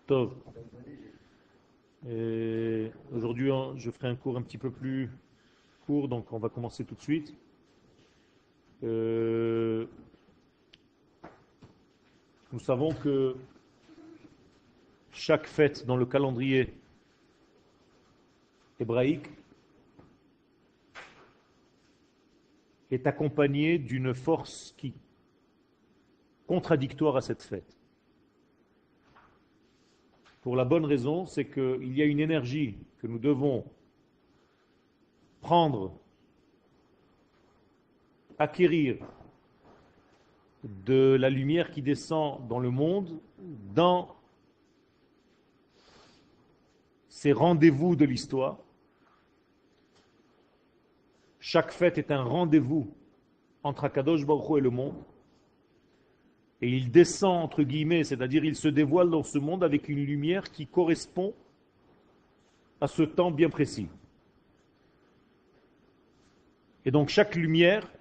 Tov. Aujourd'hui, je ferai un cours un petit peu plus court, donc on va commencer tout de suite. Nous savons que chaque fête dans le calendrier hébraïque est accompagnée d'une force qui contradictoire à cette fête. Pour la bonne raison, c'est qu'il y a une énergie que nous devons prendre, acquérir de la lumière qui descend dans le monde, dans ces rendez-vous de l'histoire. Chaque fête est un rendez-vous entre Akadosh Baruch Hu et le monde. Et il descend, entre guillemets, c'est-à-dire il se dévoile dans ce monde avec une lumière qui correspond à ce temps bien précis. Et donc chaque lumière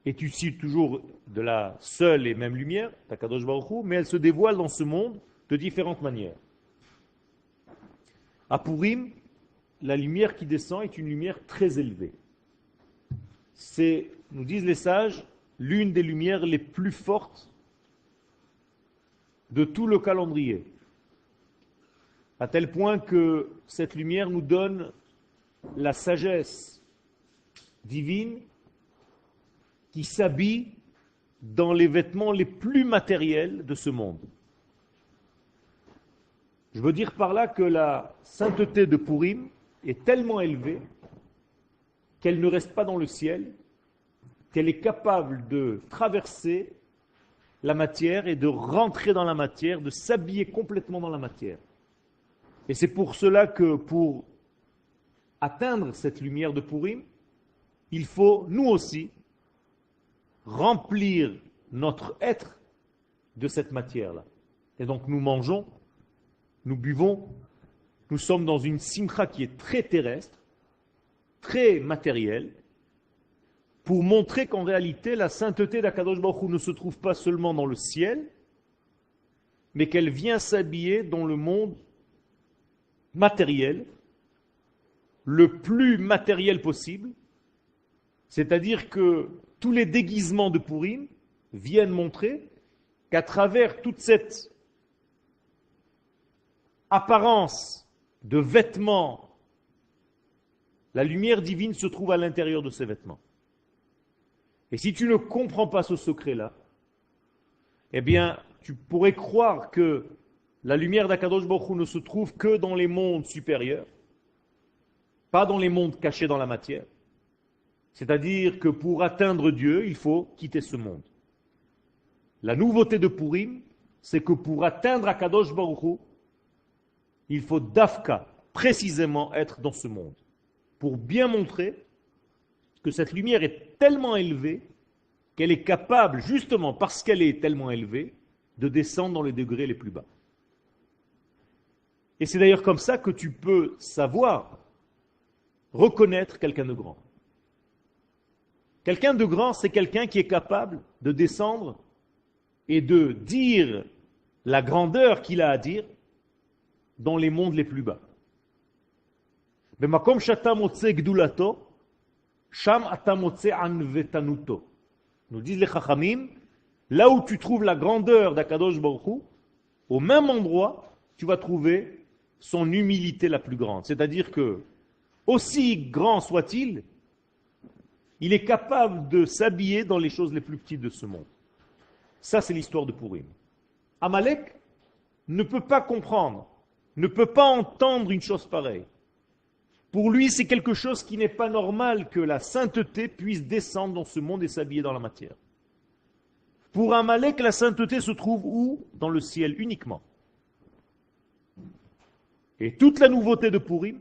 est ici toujours de la seule et même lumière, Akadosh Baruch Hu, mais elle se dévoile dans ce monde de différentes manières. À Purim, la lumière qui descend est une lumière très élevée. C'est, nous disent les sages, l'une des lumières les plus fortes de tout le calendrier, à tel point que cette lumière nous donne la sagesse divine qui s'habille dans les vêtements les plus matériels de ce monde. Je veux dire par là que la sainteté de Purim est tellement élevée qu'elle ne reste pas dans le ciel, qu'elle est capable de traverser la matière et de rentrer dans la matière, de s'habiller complètement dans la matière. Et c'est pour cela que pour atteindre cette lumière de Purim, il faut, nous aussi, remplir notre être de cette matière-là. Et donc nous mangeons, nous buvons, nous sommes dans une simcha qui est très terrestre, très matérielle, pour montrer qu'en réalité, la sainteté d'Akadosh Baruch Hu ne se trouve pas seulement dans le ciel, mais qu'elle vient s'habiller dans le monde matériel, le plus matériel possible, c'est-à-dire que tous les déguisements de Purim viennent montrer qu'à travers toute cette apparence de vêtements, la lumière divine se trouve à l'intérieur de ces vêtements. Et si tu ne comprends pas ce secret-là, eh bien, tu pourrais croire que la lumière d'Akadosh Baruch Hu ne se trouve que dans les mondes supérieurs, pas dans les mondes cachés dans la matière. C'est-à-dire que pour atteindre Dieu, il faut quitter ce monde. La nouveauté de Purim, c'est que pour atteindre Akadosh Baruch Hu, il faut d'Afka, précisément, être dans ce monde. Pour bien montrer que cette lumière est tellement élevée qu'elle est capable, justement parce qu'elle est tellement élevée, de descendre dans les degrés les plus bas. Et c'est d'ailleurs comme ça que tu peux savoir reconnaître quelqu'un de grand. Quelqu'un de grand, c'est quelqu'un qui est capable de descendre et de dire la grandeur qu'il a à dire dans les mondes les plus bas. Bemakom shata motse gdulato, sham ata motse anvetanuto. Nous disent les Chachamim, là où tu trouves la grandeur d'Akadosh Baruch Hu, au même endroit, tu vas trouver son humilité la plus grande. C'est-à-dire que, aussi grand soit-il, il est capable de s'habiller dans les choses les plus petites de ce monde. Ça, c'est l'histoire de Purim. Amalek ne peut pas comprendre, ne peut pas entendre une chose pareille. Pour lui, c'est quelque chose qui n'est pas normal que la sainteté puisse descendre dans ce monde et s'habiller dans la matière. Pour Amalek, la sainteté se trouve où? Dans le ciel uniquement. Et toute la nouveauté de Purim,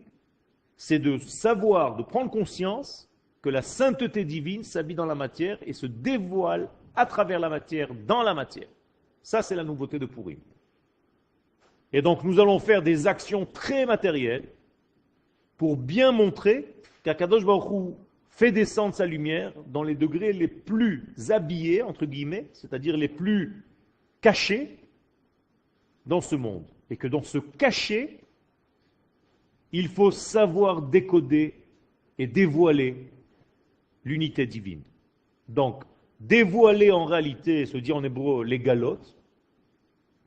c'est de savoir, de prendre conscience que la sainteté divine s'habille dans la matière et se dévoile à travers la matière, dans la matière. Ça, c'est la nouveauté de Purim. Et donc, nous allons faire des actions très matérielles pour bien montrer qu'Akadosh Baruch Hu fait descendre sa lumière dans les degrés les plus habillés, entre guillemets, c'est-à-dire les plus cachés dans ce monde. Et que dans ce cachet, il faut savoir décoder et dévoiler l'unité divine. Donc, dévoiler en réalité se dit en hébreu les galotes,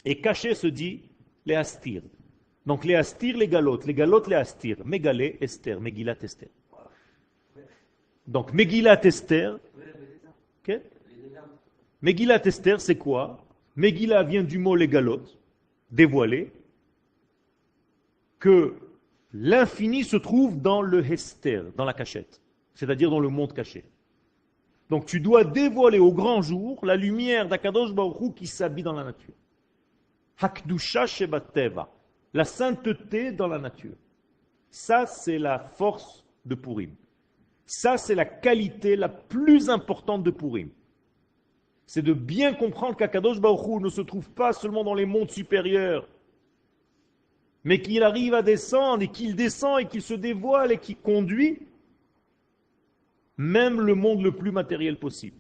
et cacher se dit les astir. Donc les astir, les galotes, les astir. Mégalé, Esther, Megillat, Esther. Donc Megillat, Esther. Okay? Megillat, Esther, c'est quoi? Megillah vient du mot les galotes, dévoiler, que l'infini se trouve dans le Hester, dans la cachette, c'est-à-dire dans le monde caché. Donc tu dois dévoiler au grand jour la lumière d'Akadosh Baruch Hu qui s'habille dans la nature. Hakdusha shebateva, la sainteté dans la nature. Ça, c'est la force de Purim. Ça, c'est la qualité la plus importante de Purim. C'est de bien comprendre qu'Akadosh Baruch Hu ne se trouve pas seulement dans les mondes supérieurs, mais qu'il arrive à descendre et qu'il descend et qu'il se dévoile et qu'il conduit même le monde le plus matériel possible.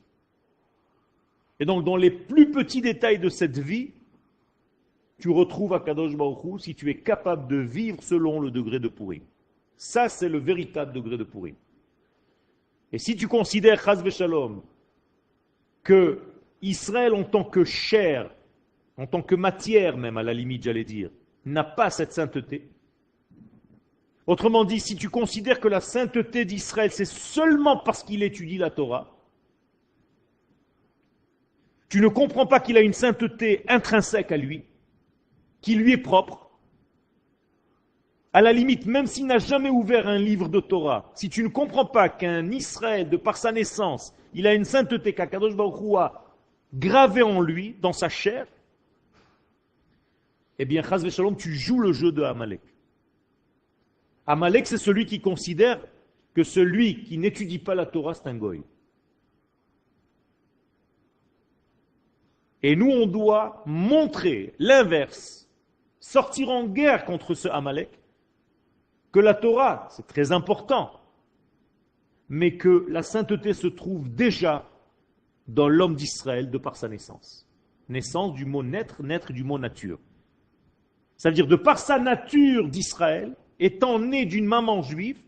Et donc, dans les plus petits détails de cette vie, tu retrouves Akadosh Baruch Hu si tu es capable de vivre selon le degré de Purim. Ça, c'est le véritable degré de Purim. Et si tu considères, Chas v'Shalom, que Israël en tant que chair, en tant que matière même à la limite, j'allais dire, n'a pas cette sainteté. Autrement dit, si tu considères que la sainteté d'Israël, c'est seulement parce qu'il étudie la Torah, tu ne comprends pas qu'il a une sainteté intrinsèque à lui, qui lui est propre. À la limite, même s'il n'a jamais ouvert un livre de Torah, si tu ne comprends pas qu'un Israël, de par sa naissance, il a une sainteté qu'Akadosh Baruch Hu a gravée en lui, dans sa chair, eh bien, Chas v'Shalom, tu joues le jeu de Amalek. Amalek, c'est celui qui considère que celui qui n'étudie pas la Torah, c'est un goy. Et nous, on doit montrer l'inverse, sortir en guerre contre ce Amalek, que la Torah, c'est très important, mais que la sainteté se trouve déjà dans l'homme d'Israël de par sa naissance. Naissance du mot naître, naître du mot nature. Ça veut dire, de par sa nature d'Israël, étant né d'une maman juive,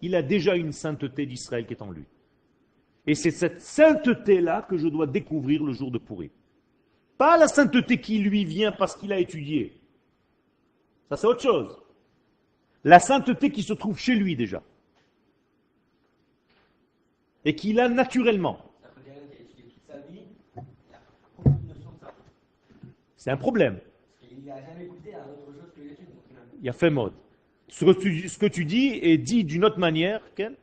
il a déjà une sainteté d'Israël qui est en lui. Et c'est cette sainteté-là que je dois découvrir le jour de Purim. Pas la sainteté qui lui vient parce qu'il a étudié. Ça, c'est autre chose. La sainteté qui se trouve chez lui déjà. Et qu'il a naturellement. C'est un problème. Il n'a jamais goûté à autre chose que l'étude. Il y a fait mode. Ce que tu dis est dit d'une autre manière, Ken,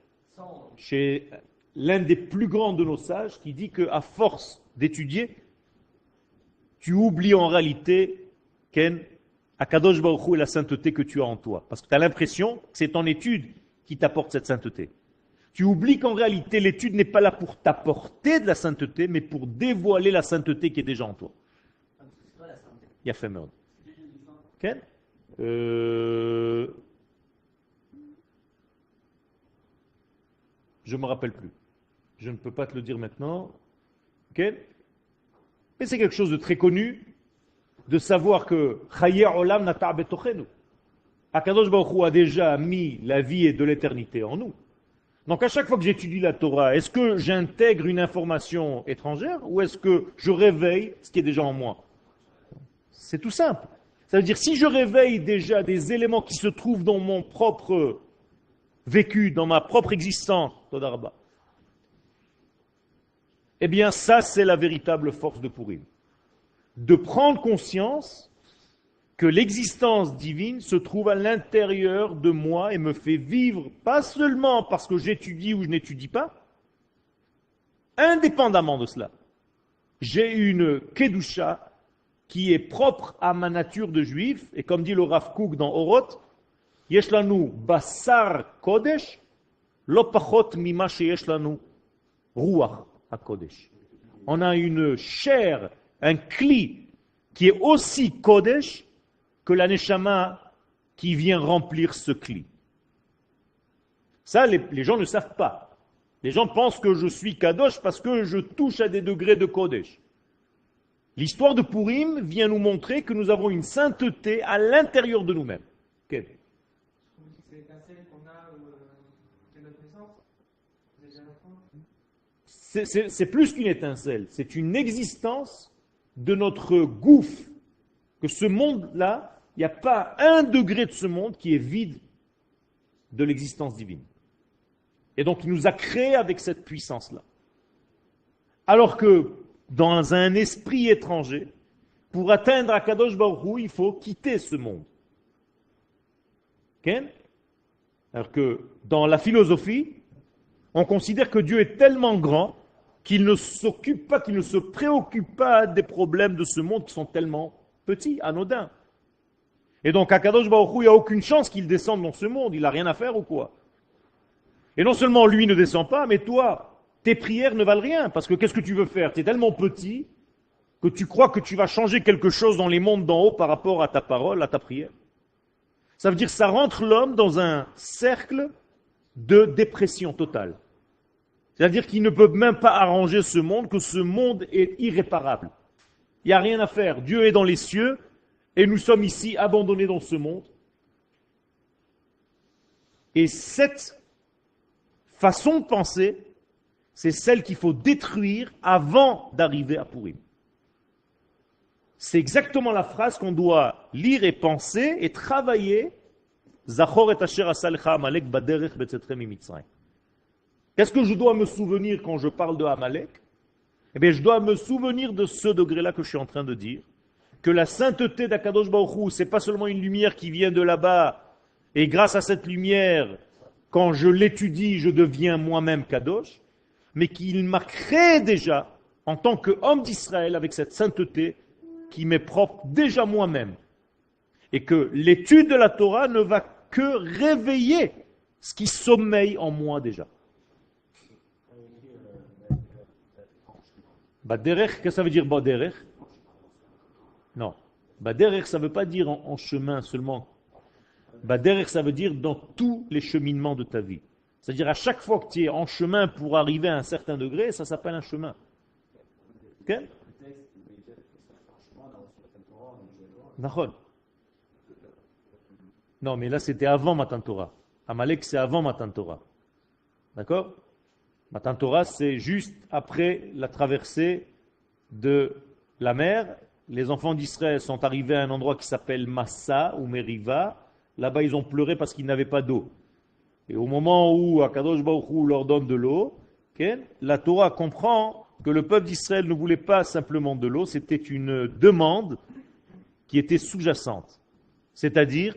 chez l'un des plus grands de nos sages, qui dit qu'à force d'étudier, tu oublies en réalité, Ken, Akadosh Baruch Hu et la sainteté que tu as en toi. Parce que tu as l'impression que c'est ton étude qui t'apporte cette sainteté. Tu oublies qu'en réalité, l'étude n'est pas là pour t'apporter de la sainteté, mais pour dévoiler la sainteté qui est déjà en toi. Il y a fait merde. Ken je ne me rappelle plus. Je ne peux pas te le dire maintenant. Okay? Mais c'est quelque chose de très connu, de savoir que Chaye Olam Nata Betochenu. Akadosh Baruch Hu a déjà mis la vie et de l'éternité en nous. Donc à chaque fois que j'étudie la Torah, est-ce que j'intègre une information étrangère ou est-ce que je réveille ce qui est déjà en moi? C'est tout simple. Ça veut dire, si je réveille déjà des éléments qui se trouvent dans mon propre vécu, dans ma propre existence, eh bien ça, c'est la véritable force de Purim. De prendre conscience que l'existence divine se trouve à l'intérieur de moi et me fait vivre, pas seulement parce que j'étudie ou je n'étudie pas, indépendamment de cela. J'ai une kedusha qui est propre à ma nature de juif, et comme dit le Rav Kook dans Oroth, yesh lanu basar kodesh, lo pachot mima sheyesh lanu ruach hakodesh. On a une chair, un kli, qui est aussi kodesh que la neshama qui vient remplir ce kli. Ça, les gens ne savent pas. Les gens pensent que je suis kadosh parce que je touche à des degrés de kodesh. L'histoire de Purim vient nous montrer que nous avons une sainteté à l'intérieur de nous-mêmes. Okay. C'est l'étincelle qu'on a dès notre naissance. C'est plus qu'une étincelle, c'est une existence de notre gouffre. Que ce monde-là, il n'y a pas un degré de ce monde qui est vide de l'existence divine. Et donc il nous a créés avec cette puissance-là. Alors que dans un esprit étranger, pour atteindre Akadosh Baruch Hu, il faut quitter ce monde. Okay? Alors que dans la philosophie, on considère que Dieu est tellement grand qu'il ne s'occupe pas, qu'il ne se préoccupe pas des problèmes de ce monde qui sont tellement petits, anodins. Et donc Akadosh Baruch Hu, il n'y a aucune chance qu'il descende dans ce monde, il n'a rien à faire ou quoi? Et non seulement lui ne descend pas, mais toi, tes prières ne valent rien, parce que qu'est-ce que tu veux faire? Tu es tellement petit que tu crois que tu vas changer quelque chose dans les mondes d'en haut par rapport à ta parole, à ta prière. Ça veut dire que ça rentre l'homme dans un cercle de dépression totale. C'est-à-dire qu'il ne peut même pas arranger ce monde, que ce monde est irréparable. Il n'y a rien à faire. Dieu est dans les cieux et nous sommes ici abandonnés dans ce monde. Et cette façon de penser, c'est celle qu'il faut détruire avant d'arriver à Purim. C'est exactement la phrase qu'on doit lire et penser et travailler. Zachor et asher asa lecha Amalek baderech betzetrem mimitzrayim. Qu'est-ce que je dois me souvenir quand je parle de Amalek? Eh bien, je dois me souvenir de ce degré-là que je suis en train de dire, que la sainteté d'Akadosh Baruch Hu, c'est pas seulement une lumière qui vient de là-bas, et grâce à cette lumière, quand je l'étudie, je deviens moi-même Kadosh, mais qu'il m'a créé déjà en tant qu'homme d'Israël avec cette sainteté qui m'est propre déjà moi-même. Et que l'étude de la Torah ne va que réveiller ce qui sommeille en moi déjà. Baderech, qu'est-ce que ça veut dire Baderech? Non. Baderech, ça ne veut pas dire en chemin seulement. Baderech, ça veut dire dans tous les cheminements de ta vie. C'est-à-dire à chaque fois que tu es en chemin pour arriver à un certain degré, ça s'appelle un chemin. Ok? Non, mais là c'était avant Matan Torah. Amalek c'est avant Matan Torah. D'accord? Matan Torah c'est juste après la traversée de la mer. Les enfants d'Israël sont arrivés à un endroit qui s'appelle Massa ou Meriva. Là-bas ils ont pleuré parce qu'ils n'avaient pas d'eau. Et au moment où Akadosh Baruch Hu leur donne de l'eau, la Torah comprend que le peuple d'Israël ne voulait pas simplement de l'eau, c'était une demande qui était sous-jacente. C'est-à-dire,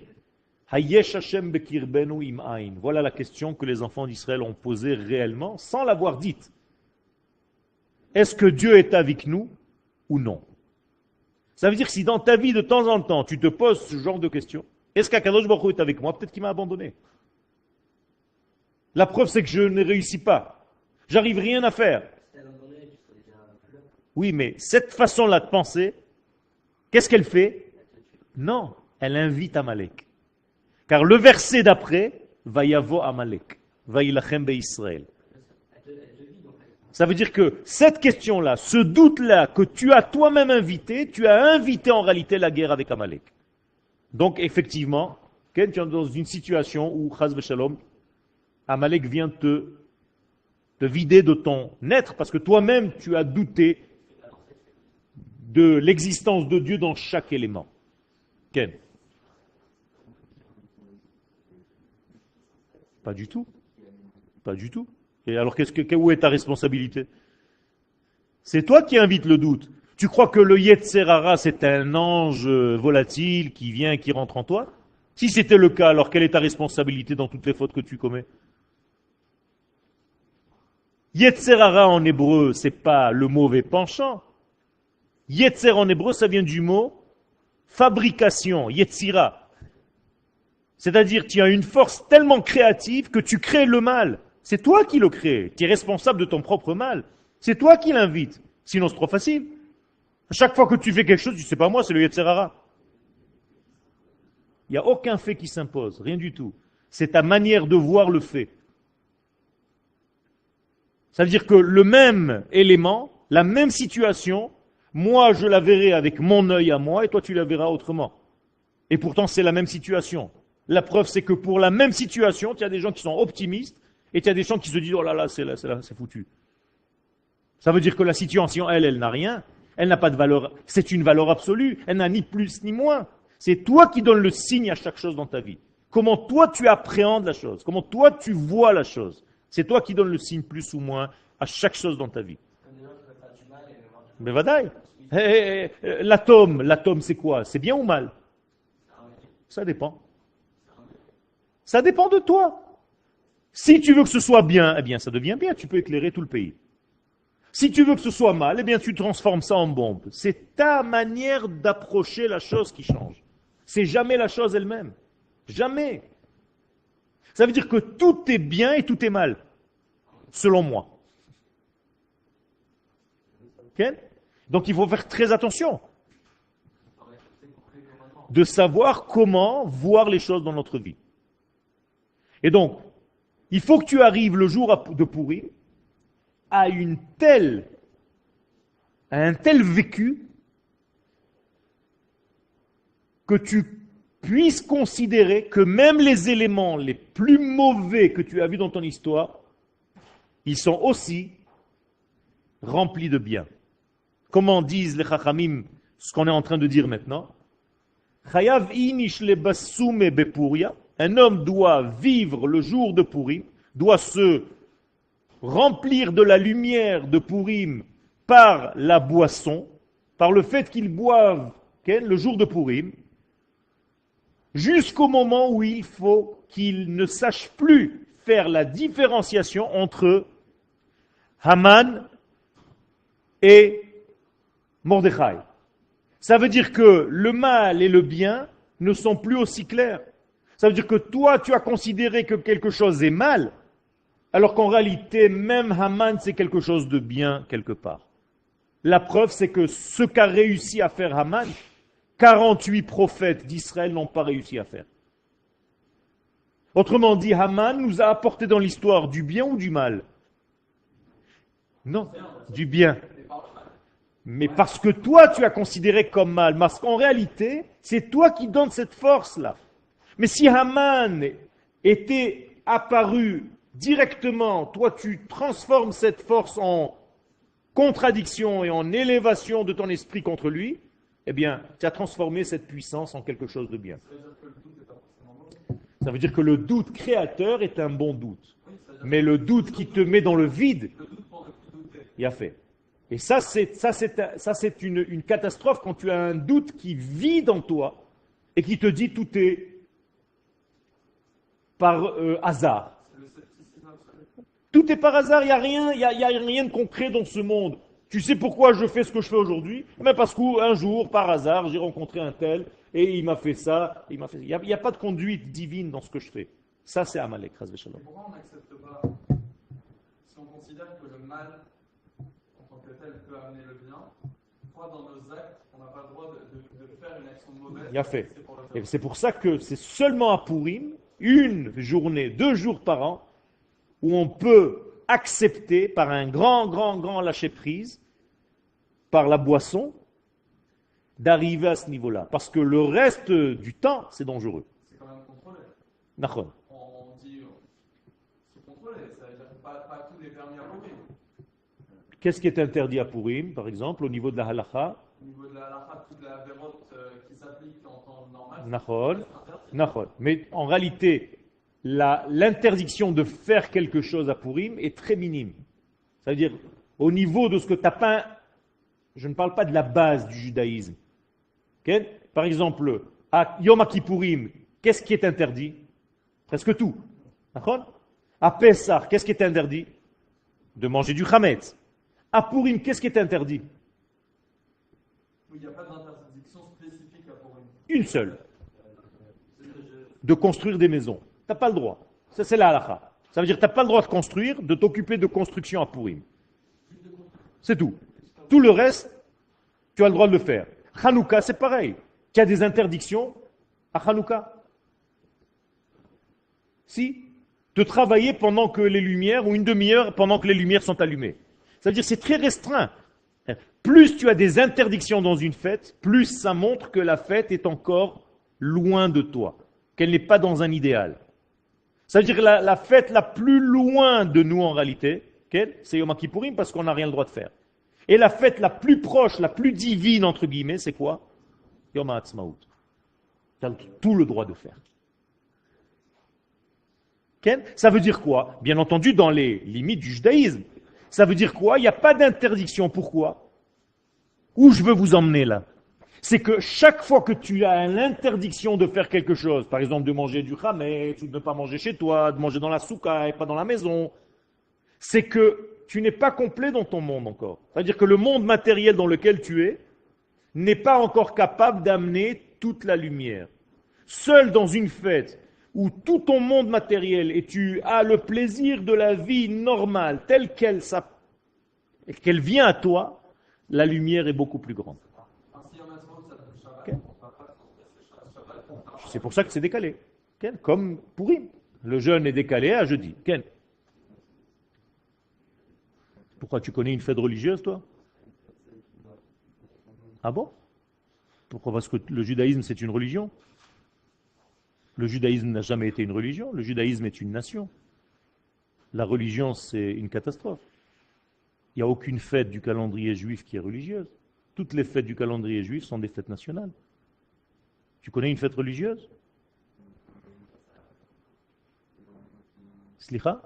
Hayesh Hashem bekirbenu im ain. Voilà la question que les enfants d'Israël ont posée réellement, sans l'avoir dite. Est-ce que Dieu est avec nous ou non? Ça veut dire que si dans ta vie, de temps en temps, tu te poses ce genre de questions, est-ce qu'Akadosh Baruch Hu est avec moi? Peut-être qu'il m'a abandonné. La preuve, c'est que je ne réussis pas. J'arrive rien à faire. Oui, mais cette façon-là de penser, qu'est-ce qu'elle fait? Non, elle invite Amalek. Car le verset d'après, Vayavo Amalek, Vayilachem be'Israël. Ça veut dire que cette question-là, ce doute-là que tu as toi-même invité, tu as invité en réalité la guerre avec Amalek. Donc effectivement, tu es dans une situation où, Chaz v'Shalom, Amalek vient te vider de ton être, parce que toi-même tu as douté de l'existence de Dieu dans chaque élément. Ken? Pas du tout. Pas du tout. Et alors où est ta responsabilité? C'est toi qui invites le doute. Tu crois que le Yetzer Hara c'est un ange volatile qui vient et qui rentre en toi? Si c'était le cas, alors quelle est ta responsabilité dans toutes les fautes que tu commets? Yetzer Hara en hébreu, c'est pas le mauvais penchant. Yetzer en hébreu, ça vient du mot fabrication, Yetzira. C'est-à-dire, tu as une force tellement créative que tu crées le mal. C'est toi qui le crées. Tu es responsable de ton propre mal. C'est toi qui l'invites. Sinon, c'est trop facile. À chaque fois que tu fais quelque chose, tu sais pas moi, c'est le Yetzer Hara. Il n'y a aucun fait qui s'impose, rien du tout. C'est ta manière de voir le fait. Ça veut dire que le même élément, la même situation, Moi, je la verrai avec mon œil à moi et toi, tu la verras autrement. Et pourtant, c'est la même situation. La preuve, c'est que pour la même situation, il y a des gens qui sont optimistes et il y a des gens qui se disent, oh là, c'est foutu. Ça veut dire que la situation, elle n'a rien. Elle n'a pas de valeur. C'est une valeur absolue. Elle n'a ni plus ni moins. C'est toi qui donnes le signe à chaque chose dans ta vie. Comment toi, tu appréhendes la chose. Comment toi, tu vois la chose. C'est toi qui donnes le signe plus ou moins à chaque chose dans ta vie. Mais vadaï. L'atome, c'est quoi? C'est bien ou mal? Ça dépend. Ça dépend de toi. Si tu veux que ce soit bien, eh bien ça devient bien, tu peux éclairer tout le pays. Si tu veux que ce soit mal, eh bien tu transformes ça en bombe. C'est ta manière d'approcher la chose qui change. C'est jamais la chose elle-même. Jamais. Ça veut dire que tout est bien et tout est mal, selon moi. Okay? Donc il faut faire très attention de savoir comment voir les choses dans notre vie. Et donc, il faut que tu arrives le jour de Pourim à un tel vécu que tu puisses considérer que même les éléments les plus mauvais que tu as vus dans ton histoire, ils sont aussi remplis de bien. Comment disent les Chachamim ce qu'on est en train de dire maintenant? Un homme doit vivre le jour de Pourim, doit se remplir de la lumière de Pourim par la boisson, par le fait qu'il boive le jour de Pourim, jusqu'au moment où il faut qu'il ne sache plus faire la différenciation entre Haman et Mordechai. Ça veut dire que le mal et le bien ne sont plus aussi clairs. Ça veut dire que toi, tu as considéré que quelque chose est mal, alors qu'en réalité, même Haman, c'est quelque chose de bien quelque part. La preuve, c'est que ce qu'a réussi à faire Haman, 48 prophètes d'Israël n'ont pas réussi à faire. Autrement dit, Haman nous a apporté dans l'histoire du bien ou du mal? Non, du bien. Mais parce que toi, tu as considéré comme mal. Parce qu'en réalité, c'est toi qui donnes cette force-là. Mais si Haman était apparu directement, toi, tu transformes cette force en contradiction et en élévation de ton esprit contre lui, eh bien, tu as transformé cette puissance en quelque chose de bien. Ça veut dire que le doute créateur est un bon doute. Mais le doute qui te met dans le vide, il a fait. Et ça, c'est une catastrophe quand tu as un doute qui vit en toi et qui te dit tout est par hasard. Tout est par hasard, il n'y a rien de concret dans ce monde. Tu sais pourquoi je fais ce que je fais aujourd'hui? Mais parce qu'un jour, par hasard, j'ai rencontré un tel et il m'a fait ça. Il n'y a pas de conduite divine dans ce que je fais. Ça, c'est Amalek. Pourquoi on n'accepte pas, si on considère que le mal en tant que tel peut amener le bien, pourquoi dans nos actes, on n'a pas le droit de faire une action mauvaise? Il a fait. Et c'est pour ça que c'est seulement à Pourim, une journée, 2 jours par an, où on peut accepter par un grand lâcher-prise, par la boisson, d'arriver à ce niveau-là. Parce que le reste du temps, c'est dangereux. C'est quand même contrôlé. D'accord. On dit c'est contrôlé, ça veut dire que pas tout est permis à Pourim. Qu'est-ce qui est interdit à Pourim, par exemple, au niveau de la halakha? Au niveau de la halakha, toute la vérote qui s'applique en temps normal. Nachol. Mais en réalité, l'interdiction de faire quelque chose à Pourim est très minime. Ça veut dire, au niveau de ce que tu n'as pas, je ne parle pas de la base du judaïsme. Okay? Par exemple, à Yom Kippourim, qu'est-ce qui est interdit? Presque tout. D'accord? À Pessah, qu'est-ce qui est interdit? De manger du Hametz. À Pourim, qu'est-ce qui est interdit? Il n'y a pas d'interdiction spécifique à Pourim. Une seule. De construire des maisons. Tu n'as pas le droit. Ça, c'est la halakha. Ça veut dire que tu n'as pas le droit de construire, de t'occuper de construction à Pourim. C'est tout. Tout le reste, tu as le droit de le faire. Hanouka, c'est pareil. Tu as des interdictions à Hanouka. Si. De travailler pendant que les lumières, ou une demi-heure pendant que les lumières sont allumées. Ça veut dire que c'est très restreint. Plus tu as des interdictions dans une fête, plus ça montre que la fête est encore loin de toi, qu'elle n'est pas dans un idéal. Ça veut dire que la fête la plus loin de nous en réalité, c'est Yom Kippourim parce qu'on n'a rien le droit de faire. Et la fête la plus proche, la plus divine entre guillemets, c'est quoi? Yom HaAtzmaut. Tu as tout le droit de faire. Ça veut dire quoi? Bien entendu dans les limites du judaïsme. Ça veut dire quoi? Il n'y a pas d'interdiction. Pourquoi? Où je veux vous emmener là? C'est que chaque fois que tu as l'interdiction de faire quelque chose, par exemple de manger du chametz, ou de ne pas manger chez toi, de manger dans la souka et pas dans la maison, c'est que tu n'es pas complet dans ton monde encore. C'est-à-dire que le monde matériel dans lequel tu es n'est pas encore capable d'amener toute la lumière. Seul dans une fête où tout ton monde matériel et tu as le plaisir de la vie normale telle qu'elle vient à toi, la lumière est beaucoup plus grande. Okay. C'est pour ça que c'est décalé. Okay. Comme Pourim. Le jeûne est décalé à jeudi. Okay. Pourquoi tu connais une fête religieuse, toi? Ah bon? Pourquoi? Parce que le judaïsme, c'est une religion. Le judaïsme n'a jamais été une religion. Le judaïsme est une nation. La religion, c'est une catastrophe. Il n'y a aucune fête du calendrier juif qui est religieuse. Toutes les fêtes du calendrier juif sont des fêtes nationales. Tu connais une fête religieuse? Slicha?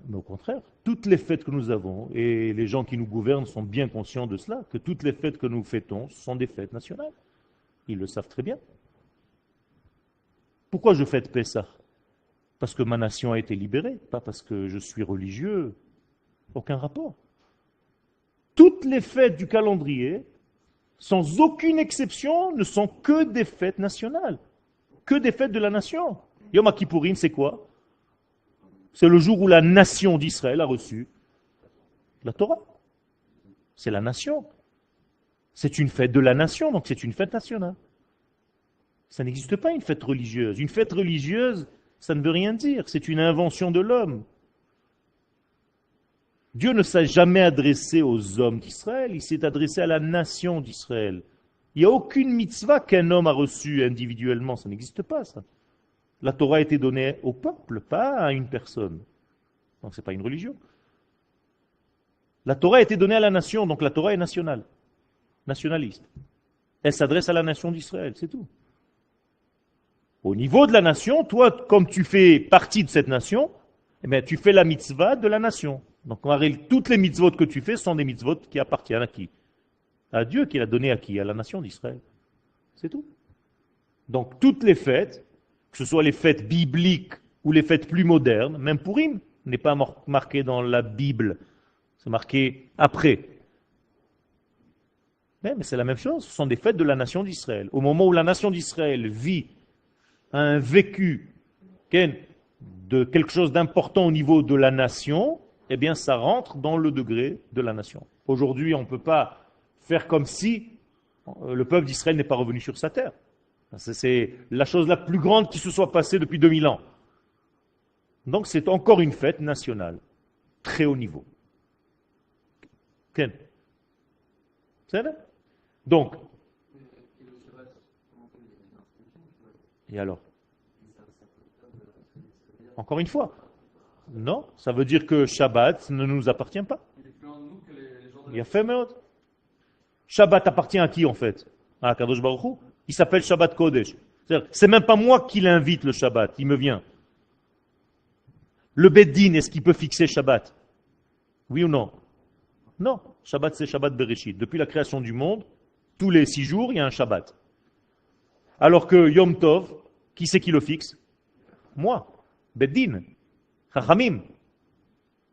Mais au contraire, toutes les fêtes que nous avons, et les gens qui nous gouvernent sont bien conscients de cela, que toutes les fêtes que nous fêtons sont des fêtes nationales. Ils le savent très bien. Pourquoi je fête Pessah? Parce que ma nation a été libérée, pas parce que je suis religieux. Aucun rapport. Toutes les fêtes du calendrier, sans aucune exception, ne sont que des fêtes nationales, que des fêtes de la nation. Yom Kippourim, c'est quoi? C'est le jour où la nation d'Israël a reçu la Torah. C'est la nation. C'est une fête de la nation, donc c'est une fête nationale. Ça n'existe pas une fête religieuse. Une fête religieuse, ça ne veut rien dire. C'est une invention de l'homme. Dieu ne s'est jamais adressé aux hommes d'Israël, il s'est adressé à la nation d'Israël. Il n'y a aucune mitzvah qu'un homme a reçue individuellement, ça n'existe pas ça. La Torah a été donnée au peuple, pas à une personne. Donc ce n'est pas une religion. La Torah a été donnée à la nation, donc la Torah est nationale, nationaliste. Elle s'adresse à la nation d'Israël, c'est tout. Au niveau de la nation, toi, comme tu fais partie de cette nation, eh bien, tu fais la mitzvah de la nation. Donc, toutes les mitzvot que tu fais sont des mitzvot qui appartiennent à qui? À Dieu qui l'a donné à qui? À la nation d'Israël. C'est tout. Donc, toutes les fêtes, que ce soit les fêtes bibliques ou les fêtes plus modernes, même Pourim n'est pas marqué dans la Bible. C'est marqué après. Mais c'est la même chose. Ce sont des fêtes de la nation d'Israël. Au moment où la nation d'Israël vit un vécu de quelque chose d'important au niveau de la nation, eh bien ça rentre dans le degré de la nation. Aujourd'hui, on ne peut pas faire comme si le peuple d'Israël n'est pas revenu sur sa terre. C'est la chose la plus grande qui se soit passée depuis 2000 ans. Donc c'est encore une fête nationale, très haut niveau. C'est vrai? Donc, et alors? Encore une fois, non, ça veut dire que Shabbat ne nous appartient pas. Il y a fait mais Shabbat appartient à qui en fait? À Kadosh Baruch Hu. Il s'appelle Shabbat Kodesh. C'est même pas moi qui l'invite le Shabbat, il me vient. Le Beddin, est-ce qu'il peut fixer Shabbat? Oui ou non? Non, Shabbat c'est Shabbat Bereshit. Depuis la création du monde, tous les 6 jours, il y a un Shabbat. Alors que Yom Tov, qui c'est qui le fixe? Moi, Beddin, Chachamim.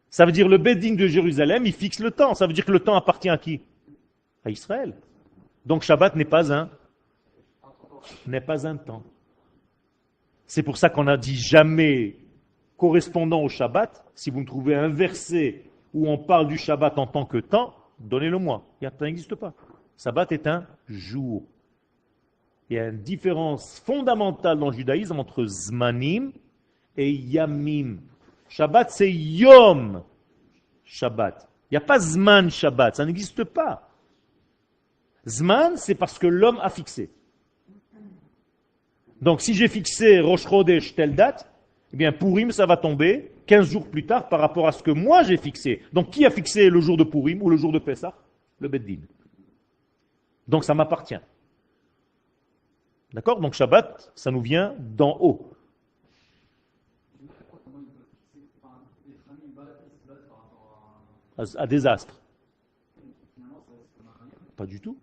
Ça veut dire le Beddin de Jérusalem, il fixe le temps. Ça veut dire que le temps appartient à qui? À Israël. Donc Shabbat n'est pas un temps. C'est pour ça qu'on a dit jamais correspondant au Shabbat. Si vous me trouvez un verset où on parle du Shabbat en tant que temps, donnez-le-moi. Ça n'existe pas. Shabbat est un jour. Il y a une différence fondamentale dans le judaïsme entre Zmanim et Yamim. Shabbat c'est Yom. Shabbat. Il n'y a pas Zman Shabbat, ça n'existe pas. Zman, c'est parce que l'homme a fixé. Donc si j'ai fixé Rosh Chodesh telle date, eh bien Purim, ça va tomber 15 jours plus tard par rapport à ce que moi j'ai fixé. Donc qui a fixé le jour de Purim ou le jour de Pessah? Le Beddin. Donc ça m'appartient. D'accord? Donc Shabbat, ça nous vient d'en haut. À des astres. Pas du tout.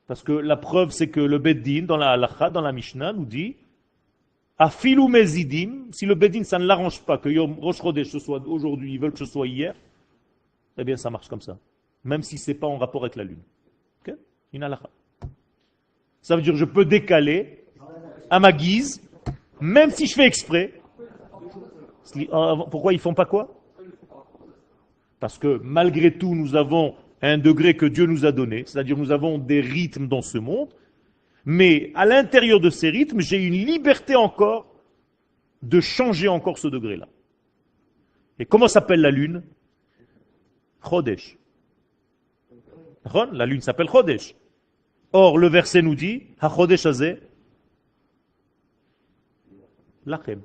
Parce que la preuve, c'est que le Beddin, dans la Halakha, dans la Mishnah, nous dit Afilu mezidim, si le Beddin, ça ne l'arrange pas que Yom Rosh Chodesh ce soit aujourd'hui, ils veulent que ce soit hier, eh bien ça marche comme ça. Même si ce n'est pas en rapport avec la lune. Okay? Une halakha. Ça veut dire que je peux décaler à ma guise, même si je fais exprès. Pourquoi ils ne font pas quoi? Parce que malgré tout, nous avons un degré que Dieu nous a donné, c'est-à-dire nous avons des rythmes dans ce monde, mais à l'intérieur de ces rythmes, j'ai une liberté encore de changer encore ce degré-là. Et comment s'appelle la lune? Chodesh. La lune s'appelle Chodesh. Or, le verset nous dit, Ha-Chodesh hazeh lachem.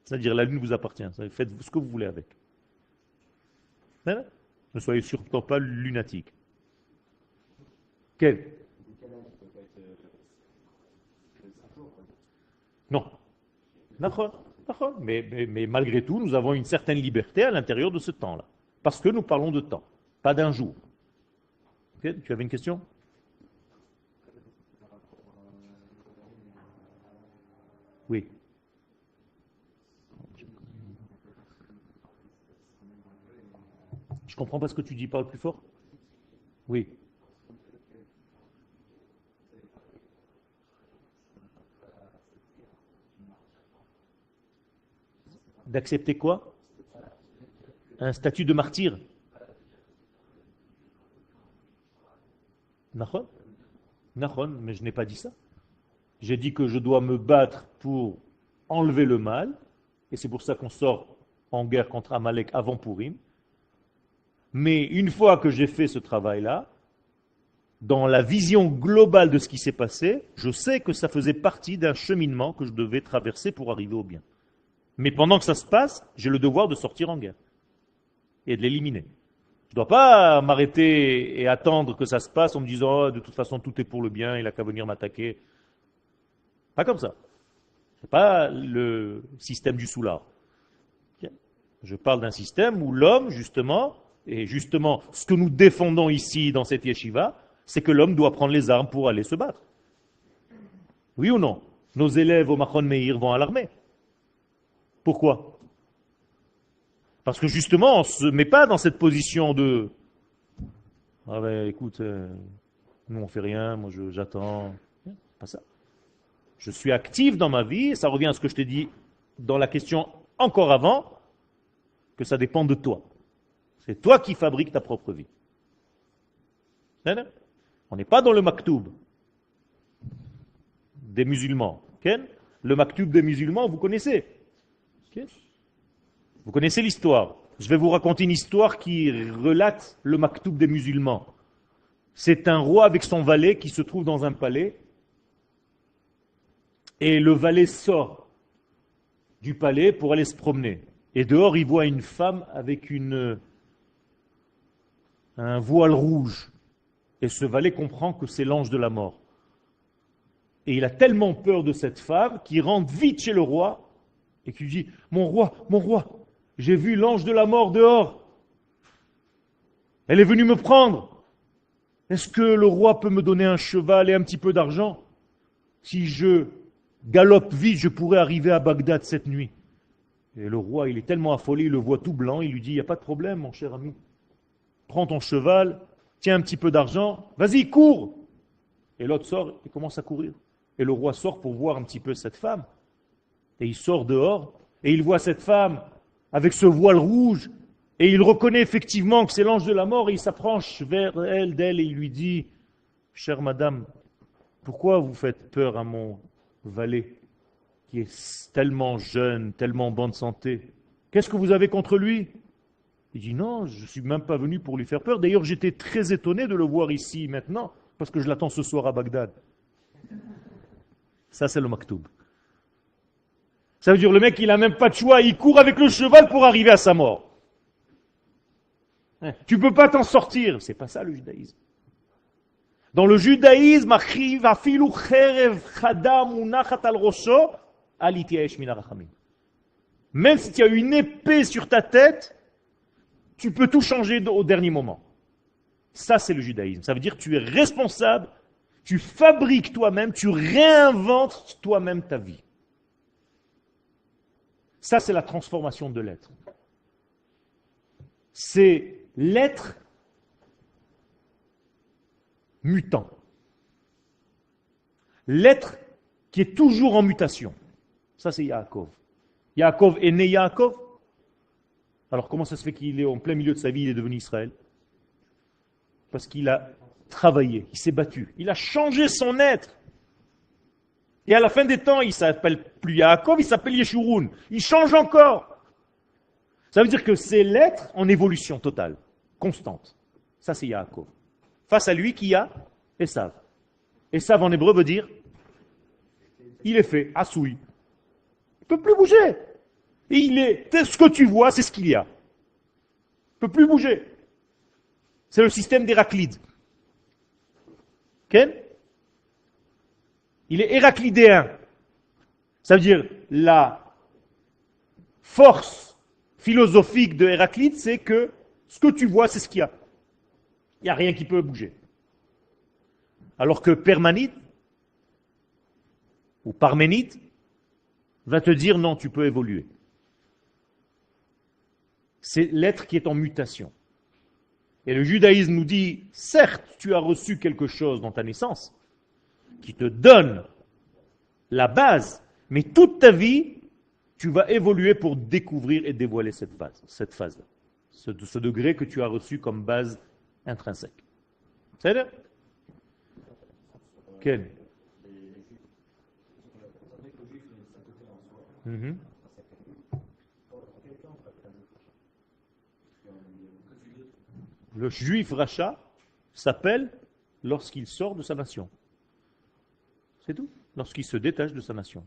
C'est-à-dire la lune vous appartient. Faites ce que vous voulez avec. Ne soyez surtout pas lunatique. Quel? Non. Mais malgré tout, nous avons une certaine liberté à l'intérieur de ce temps-là. Parce que nous parlons de temps, pas d'un jour. Okay, tu avais une question? Oui. Je comprends pas ce que tu dis, parle plus fort. Oui. D'accepter quoi? Un statut de martyr. Nachon? Nachon, mais je n'ai pas dit ça. J'ai dit que je dois me battre pour enlever le mal, et c'est pour ça qu'on sort en guerre contre Amalek avant Purim. Mais une fois que j'ai fait ce travail-là, dans la vision globale de ce qui s'est passé, je sais que ça faisait partie d'un cheminement que je devais traverser pour arriver au bien. Mais pendant que ça se passe, j'ai le devoir de sortir en guerre et de l'éliminer. Je ne dois pas m'arrêter et attendre que ça se passe en me disant oh, de toute façon tout est pour le bien, il n'a qu'à venir m'attaquer. Pas comme ça. Ce n'est pas le système du soulard. Je parle d'un système où l'homme, justement, et justement, ce que nous défendons ici dans cette yeshiva, c'est que l'homme doit prendre les armes pour aller se battre. Oui ou non? Nos élèves au Machon Meir vont à l'armée. Pourquoi? Parce que justement, on ne se met pas dans cette position de « Ah ben écoute, nous on fait rien, moi j'attends. » Pas ça. Je suis actif dans ma vie, et ça revient à ce que je t'ai dit dans la question encore avant, que ça dépend de toi. C'est toi qui fabriques ta propre vie. On n'est pas dans le maktoub des musulmans. Le maktoub des musulmans, vous connaissez. Vous connaissez l'histoire. Je vais vous raconter une histoire qui relate le maktoub des musulmans. C'est un roi avec son valet qui se trouve dans un palais. Et le valet sort du palais pour aller se promener. Et dehors, il voit une femme avec un voile rouge. Et ce valet comprend que c'est l'ange de la mort. Et il a tellement peur de cette femme qu'il rentre vite chez le roi et qu'il dit « Mon roi, j'ai vu l'ange de la mort dehors. Elle est venue me prendre. Est-ce que le roi peut me donner un cheval et un petit peu d'argent? Si je galope vite, je pourrais arriver à Bagdad cette nuit. » Et le roi, il est tellement affolé, il le voit tout blanc, il lui dit « Il n'y a pas de problème, mon cher ami. Prends ton cheval, tiens un petit peu d'argent, vas-y, cours !» Et l'autre sort et commence à courir. Et le roi sort pour voir un petit peu cette femme. Et il sort dehors, et il voit cette femme avec ce voile rouge, et il reconnaît effectivement que c'est l'ange de la mort, et il s'approche vers d'elle, et il lui dit « Chère madame, pourquoi vous faites peur à mon valet, qui est tellement jeune, tellement en bonne santé? Qu'est-ce que vous avez contre lui? Il dit non, je ne suis même pas venu pour lui faire peur. D'ailleurs, j'étais très étonné de le voir ici maintenant, parce que je l'attends ce soir à Bagdad. Ça, c'est le maktoub. Ça veut dire le mec, il n'a même pas de choix, il court avec le cheval pour arriver à sa mort. Tu ne peux pas t'en sortir. C'est pas ça le judaïsme. Dans le judaïsme, même si tu as une épée sur ta tête, tu peux tout changer au dernier moment. Ça, c'est le judaïsme. Ça veut dire que tu es responsable, tu fabriques toi-même, tu réinventes toi-même ta vie. Ça, c'est la transformation de l'être. C'est l'être mutant. L'être qui est toujours en mutation. Ça, c'est Yaakov. Yaakov est né Yaakov. Alors, comment ça se fait qu'il est en plein milieu de sa vie, il est devenu Israël? Parce qu'il a travaillé, il s'est battu, il a changé son être. Et à la fin des temps, il ne s'appelle plus Yaakov, il s'appelle Yeshurun. Il change encore. Ça veut dire que c'est l'être en évolution totale, constante. Ça, c'est Yaakov. Face à lui, qui y a Esav. Esav en hébreu veut dire il est fait, Asoui. Il ne peut plus bouger. Et il est, ce que tu vois, c'est ce qu'il y a. Il ne peut plus bouger. C'est le système d'Héraclide. Okay? Il est héraclidéen. Ça veut dire la force philosophique de Héraclide, c'est que ce que tu vois, c'est ce qu'il y a. Il n'y a rien qui peut bouger. Alors que Parménide, ou Parménide, va te dire non, tu peux évoluer. C'est l'être qui est en mutation. Et le judaïsme nous dit, certes, tu as reçu quelque chose dans ta naissance, qui te donne la base, mais toute ta vie, tu vas évoluer pour découvrir et dévoiler cette phase-là, ce degré que tu as reçu comme base intrinsèque. C'est-à-dire Quel Le juif rachat s'appelle lorsqu'il sort de sa nation. C'est tout. Lorsqu'il se détache de sa nation.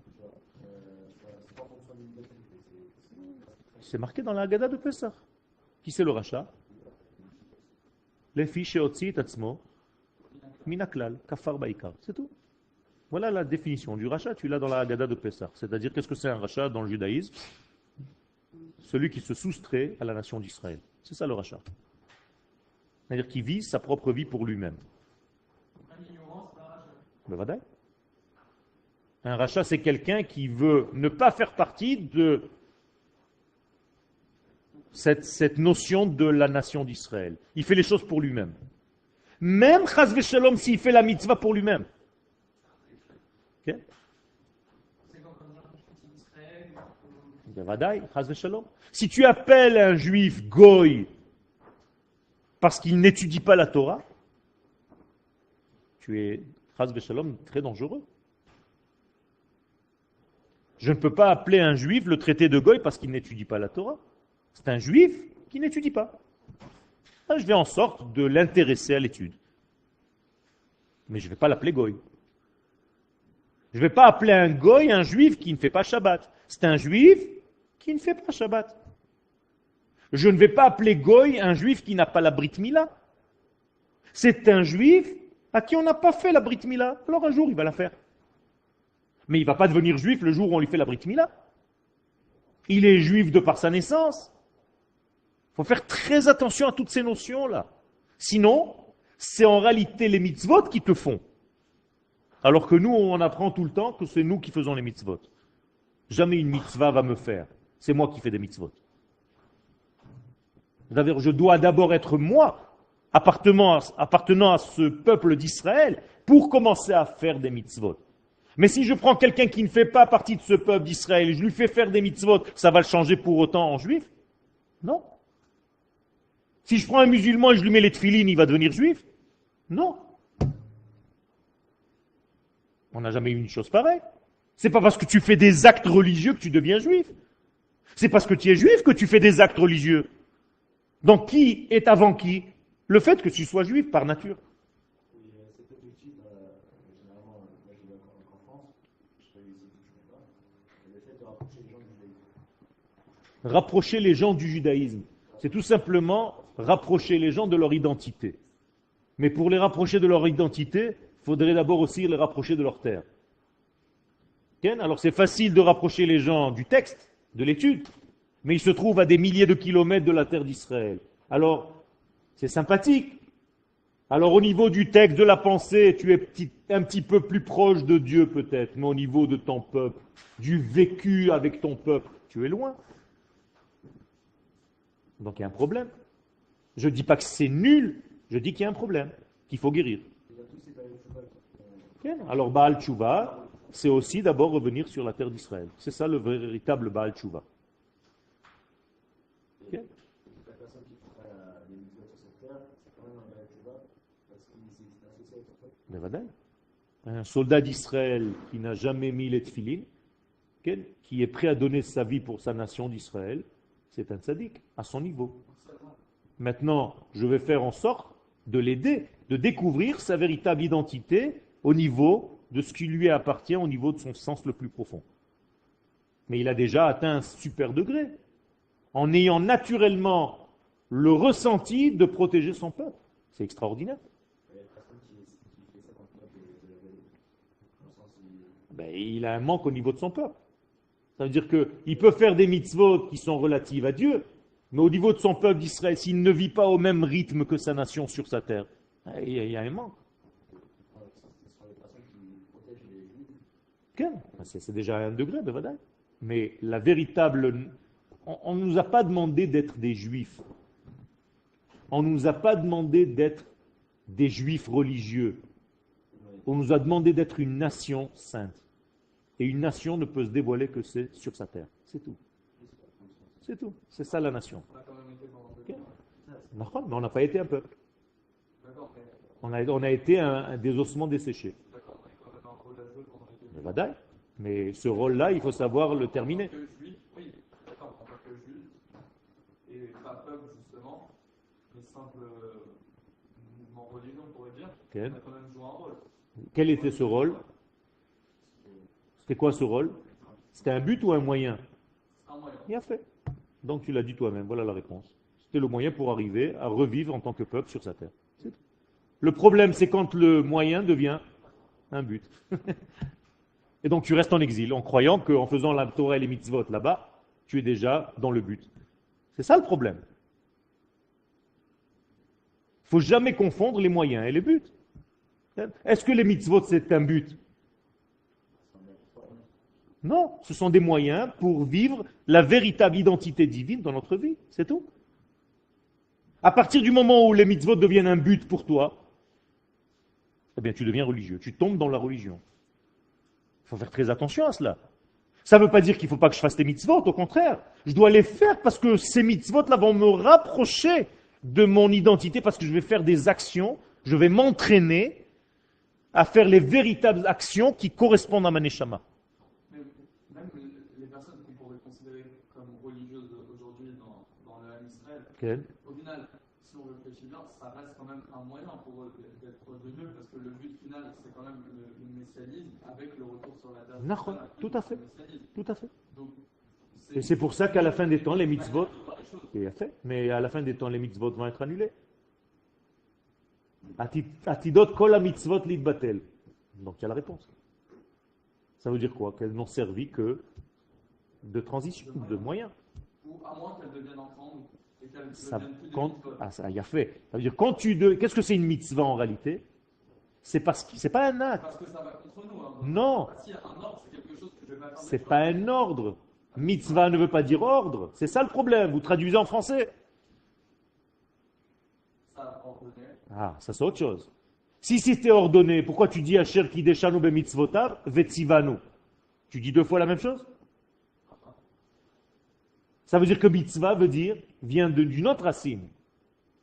C'est marqué dans la Haggadah de Pessah. Qui c'est le rachat? Lefi sheotzi et atzmo minaklal kafar baikar. C'est tout. Voilà la définition du rachat. Tu l'as dans la Haggadah de Pessah. C'est-à-dire, qu'est-ce que c'est un rachat dans le judaïsme? Celui qui se soustrait à la nation d'Israël. C'est ça le rachat. C'est-à-dire qu'il vit sa propre vie pour lui-même. Un rachat, c'est quelqu'un qui veut ne pas faire partie de cette notion de la nation d'Israël. Il fait les choses pour lui-même. Même chas v'shalom s'il fait la mitzvah pour lui-même. Okay? Si tu appelles un juif goy parce qu'il n'étudie pas la Torah, tu es chas v'shalom très dangereux. Je ne peux pas appeler un juif le traité de goy parce qu'il n'étudie pas la Torah. C'est un juif qui n'étudie pas. Je vais en sorte de l'intéresser à l'étude. Mais je ne vais pas l'appeler goy. Je ne vais pas appeler un goy un juif qui ne fait pas Shabbat. C'est un juif qui ne fait pas Shabbat. Je ne vais pas appeler goy un juif qui n'a pas la Brit Mila. C'est un juif à qui on n'a pas fait la Brit Mila. Alors un jour, il va la faire. Mais il ne va pas devenir juif le jour où on lui fait la Brit Mila. Il est juif de par sa naissance. Il faut faire très attention à toutes ces notions-là. Sinon, c'est en réalité les mitzvot qui te font. Alors que nous, on apprend tout le temps que c'est nous qui faisons les mitzvot. Jamais une mitzvah va me faire. C'est moi qui fais des mitzvot. Je dois d'abord être moi, appartenant à ce peuple d'Israël, pour commencer à faire des mitzvot. Mais si je prends quelqu'un qui ne fait pas partie de ce peuple d'Israël et je lui fais faire des mitzvot, ça va le changer pour autant en juif? Non. Si je prends un musulman et je lui mets les tefilines, il va devenir juif? Non. On n'a jamais eu une chose pareille. C'est pas parce que tu fais des actes religieux que tu deviens juif. C'est parce que tu es juif que tu fais des actes religieux. Donc qui est avant qui? Le fait que tu sois juif par nature. Oui, cet objectif, généralement, moi je vis en France, je sais pas ici, je ne sais pas, le fait de rapprocher les gens du judaïsme. Rapprocher les gens du judaïsme, c'est tout simplement rapprocher les gens de leur identité. Mais pour les rapprocher de leur identité, il faudrait d'abord aussi les rapprocher de leur terre. Alors c'est facile de rapprocher les gens du texte, de l'étude, mais ils se trouvent à des milliers de kilomètres de la terre d'Israël. Alors, c'est sympathique. Alors au niveau du texte, de la pensée, tu es un petit peu plus proche de Dieu peut-être, mais au niveau de ton peuple, du vécu avec ton peuple, tu es loin. Donc il y a un problème. Je ne dis pas que c'est nul, je dis qu'il y a un problème, qu'il faut guérir. Alors Baal Tshuva, c'est aussi d'abord revenir sur la terre d'Israël. C'est ça le véritable Baal Tshuva. La personne qui fera les mitzvot sur cette terre, c'est quand même un Baal Tshuva, parce qu'il s'est associé avec son peuple. Mais voilà. Un soldat d'Israël qui n'a jamais mis les tefilines, qui est prêt à donner sa vie pour sa nation d'Israël, c'est un tzaddik, à son niveau. Maintenant, je vais faire en sorte de l'aider, de découvrir sa véritable identité au niveau de ce qui lui appartient, au niveau de son sens le plus profond. Mais il a déjà atteint un super degré, en ayant naturellement le ressenti de protéger son peuple. C'est extraordinaire. Il a un manque au niveau de son peuple. Ça veut dire qu'il peut faire des mitzvot qui sont relatives à Dieu, mais au niveau de son peuple d'Israël, s'il ne vit pas au même rythme que sa nation sur sa terre, il y a un manque. C'est déjà un degré, de verdad. Mais la véritable... On ne nous a pas demandé d'être des juifs. On ne nous a pas demandé d'être des juifs religieux. On nous a demandé d'être une nation sainte. Et une nation ne peut se dévoiler que c'est sur sa terre. C'est tout. C'est tout. C'est ça la nation. Okay. Mais on n'a pas été un peuple. On a été des ossements desséchés. Mais ce rôle-là, il faut savoir le terminer. Oui, d'accord, en tant que juif, et pas peuple justement, mais simple mouvement religion, on pourrait dire, on a quand même joué un rôle. Quel était ce rôle? C'était quoi ce rôle? C'était un but ou un moyen? Un moyen. Bien fait. Donc tu l'as dit toi-même, voilà la réponse. C'était le moyen pour arriver à revivre en tant que peuple sur sa terre. Le problème, c'est quand le moyen devient un but. Et donc tu restes en exil en croyant qu'en faisant la Torah et les mitzvot là-bas, tu es déjà dans le but. C'est ça le problème. Il ne faut jamais confondre les moyens et les buts. Est-ce que les mitzvot c'est un but? Non, ce sont des moyens pour vivre la véritable identité divine dans notre vie, c'est tout. À partir du moment où les mitzvot deviennent un but pour toi, eh bien tu deviens religieux, tu tombes dans la religion. Il faut faire très attention à cela. Ça ne veut pas dire qu'il ne faut pas que je fasse des mitzvot, au contraire. Je dois les faire parce que ces mitzvot-là vont me rapprocher de mon identité, parce que je vais faire des actions, je vais m'entraîner à faire les véritables actions qui correspondent à ma neshama. Mais même les personnes qu'on pourrait considérer comme religieuses aujourd'hui dans le Ham Israël, au final, si on réfléchit bien, ça reste quand même un moyen pour eux d'être de Dieu, parce que le but final, c'est quand même le messianisme avec le retour sur la terre. Tout à fait. Tout à fait. Donc, et c'est pour ça qu'à la fin des temps, les mitzvot, mais à la fin des temps, les mitzvot vont être annulés. Atidot kol mitzvot litbatel. Donc il y a la réponse. Ça veut dire quoi? Qu'elles n'ont servi que de transition, de moyen. Ou à moins qu'elles deviennent ensemble et qu'elles Ça, deviennent plus des quand, mitzvot. ça y a fait. Ça veut dire qu'est-ce que c'est une mitzvah en réalité? C'est parce que c'est pas un acte. Parce que ça va contre nous. Hein. Non. Si un ordre, c'est quelque chose que je vais m'attendre. C'est pas un ordre. Mitzvah ne veut pas dire ordre. C'est ça le problème. Vous traduisez en français. Ça ordonné. Ah, ça c'est autre chose. Si c'était ordonné, pourquoi tu dis Asher kideshanu bemitzvotav vetzivanu? Tu dis deux fois la même chose? Ça veut dire que mitzvah vient d'une autre racine,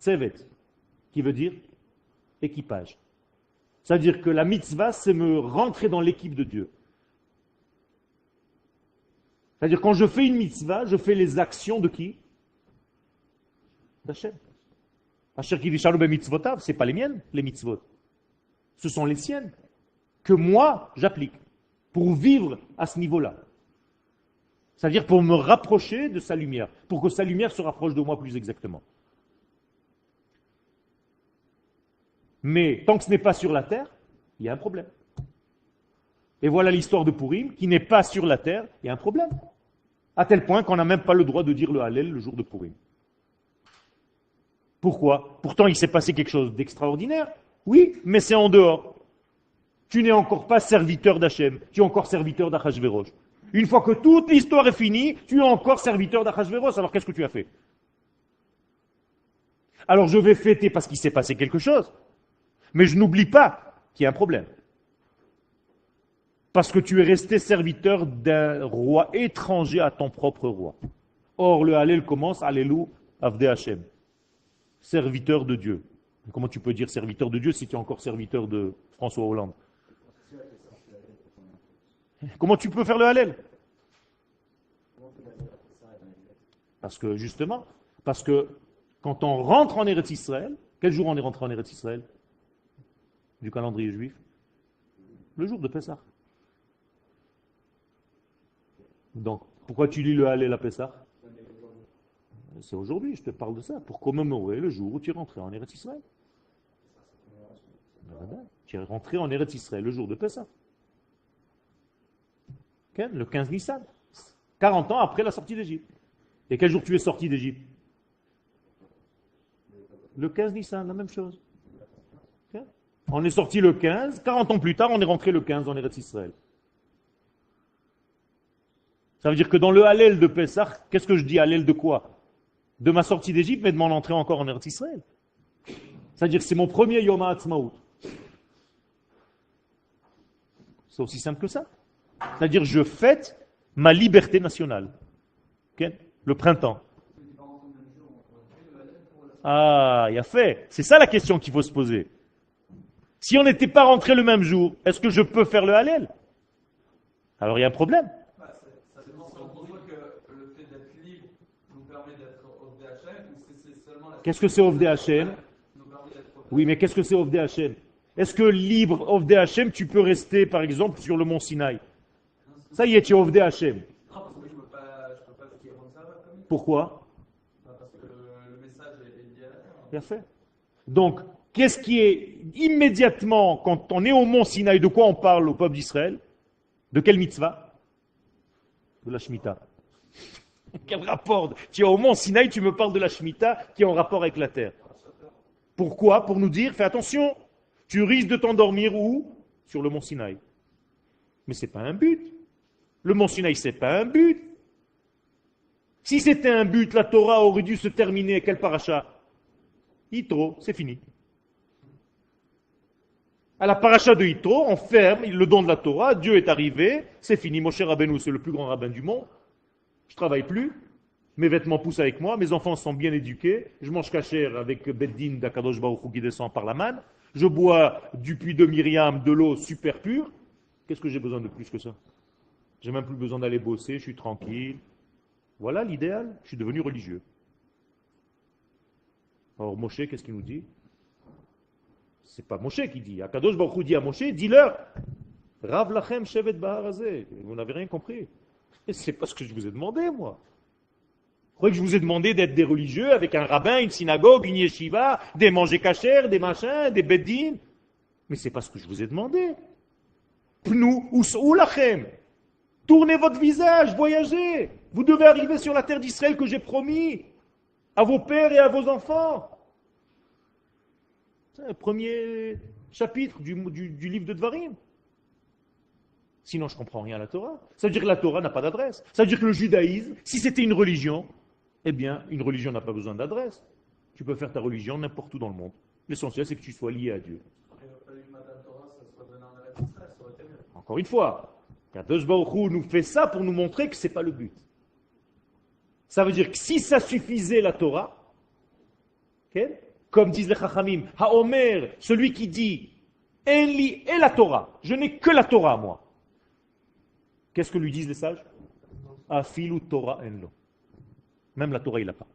tsevet, qui veut dire équipage. Ça veut dire que la mitzvah, c'est me rentrer dans l'équipe de Dieu. C'est-à-dire quand je fais une mitzvah, je fais les actions de qui? d'Hachem. Asher kivishanu b'mitzvotav, ce n'est pas les miennes, les mitzvot. Ce sont les siennes, que moi, j'applique, pour vivre à ce niveau-là. C'est-à-dire pour me rapprocher de sa lumière, pour que sa lumière se rapproche de moi plus exactement. Mais tant que ce n'est pas sur la terre, il y a un problème. Et voilà l'histoire de Purim, qui n'est pas sur la terre, il y a un problème. À tel point qu'on n'a même pas le droit de dire le Hallel le jour de Purim. Pourquoi? Pourtant, il s'est passé quelque chose d'extraordinaire. Oui, mais c'est en dehors. Tu n'es encore pas serviteur d'Hachem, tu es encore serviteur d'Achashverosh. Une fois que toute l'histoire est finie, tu es encore serviteur d'Achashverosh. Alors qu'est-ce que tu as fait? Alors je vais fêter parce qu'il s'est passé quelque chose, mais je n'oublie pas qu'il y a un problème. Parce que tu es resté serviteur d'un roi étranger à ton propre roi. Or, le Hallel commence, Allélu, Avdei Hashem. Serviteur de Dieu. Comment tu peux dire serviteur de Dieu si tu es encore serviteur de François Hollande? Comment tu peux faire le Hallel? Parce que, justement, parce que quand on rentre en Eretz Israël, quel jour on est rentré en Eretz Israël? Du calendrier juif? Le jour de Pessah. Donc, pourquoi tu lis le Hallel à Pessah? C'est aujourd'hui, je te parle de ça, pour commémorer le jour où tu es rentré en Eretz Israël. Tu es rentré en Eretz Israël le jour de Pessah. Le 15 Nissan. 40 ans après la sortie d'Égypte. Et quel jour tu es sorti d'Égypte? Le 15 Nissan, la même chose. On est sorti le 15, 40 ans plus tard, on est rentré le 15 en Eretz Israël. Ça veut dire que dans le Hallel de Pessah, qu'est-ce que je dis Hallel de quoi? De ma sortie d'Égypte, mais de mon entrée encore en Eretz Israël. C'est-à-dire que c'est mon premier Yom HaAtzmaut. C'est aussi simple que ça. C'est-à-dire que je fête ma liberté nationale. Okay? Le printemps. Ah, il a fait. C'est ça la question qu'il faut se poser. Si on n'était pas rentré le même jour, est-ce que je peux faire le Hallel? Alors il y a un problème. Qu'est-ce que c'est Ovdei Hashem? Oui, mais qu'est-ce que c'est Ovdei Hashem? Est-ce que libre Ovdei Hashem, tu peux rester par exemple sur le mont Sinaï? Ça y est, tu es Ovdei Hashem. Pourquoi? Parce que le message est lié à la terre. Bien fait. Donc, qu'est-ce qui est immédiatement, quand on est au mont Sinaï, de quoi on parle au peuple d'Israël? De quelle mitzvah? De la Shemitah. Quel rapport? Tu es au mont Sinaï, tu me parles de la Shemitah qui est en rapport avec la terre. Pourquoi? Pour nous dire, fais attention, tu risques de t'endormir où? Sur le mont Sinaï. Mais ce n'est pas un but. Le mont Sinaï, ce n'est pas un but. Si c'était un but, la Torah aurait dû se terminer à quel paracha? Yitro, c'est fini. À la paracha de Yitro, on ferme le don de la Torah, Dieu est arrivé, c'est fini. Moshe Rabbeinu, c'est le plus grand rabbin du monde. Je ne travaille plus, mes vêtements poussent avec moi, mes enfants sont bien éduqués, je mange kasher avec Beddin d'Akadosh Baruch Hu qui descend par la manne, je bois du puits de Myriam de l'eau super pure. Qu'est-ce que j'ai besoin de plus que ça? J'ai même plus besoin d'aller bosser, je suis tranquille. Voilà l'idéal, je suis devenu religieux. Alors Moshe, qu'est-ce qu'il nous dit? C'est pas Moshe qui dit. Akadosh Baruch Hu dit à Moshe, dis-leur, Rav lachem shevet bahar hazeh. Vous n'avez rien compris. C'est pas ce que je vous ai demandé, moi. Vous croyez que je vous ai demandé d'être des religieux avec un rabbin, une synagogue, une yeshiva, des manger kasher, des machins, des beddin? Mais c'est pas ce que je vous ai demandé. Pnou ou lachem. Tournez votre visage, voyagez. Vous devez arriver sur la terre d'Israël que j'ai promis à vos pères et à vos enfants. C'est le premier chapitre du livre de Dvarim. Sinon, je ne comprends rien à la Torah. Ça veut dire que la Torah n'a pas d'adresse. Ça veut dire que le judaïsme, si c'était une religion, eh bien, une religion n'a pas besoin d'adresse. Tu peux faire ta religion n'importe où dans le monde. L'essentiel, c'est que tu sois lié à Dieu. Encore une fois, Kadosh Baruch Hu nous fait ça pour nous montrer que ce n'est pas le but. Ça veut dire que si ça suffisait la Torah, okay, comme disent les Chachamim, Haomer, celui qui dit Enli et la Torah, je n'ai que la Torah moi. Qu'est-ce que lui disent les sages? Afilu Torah enlo. Même la Torah, il n'a pas.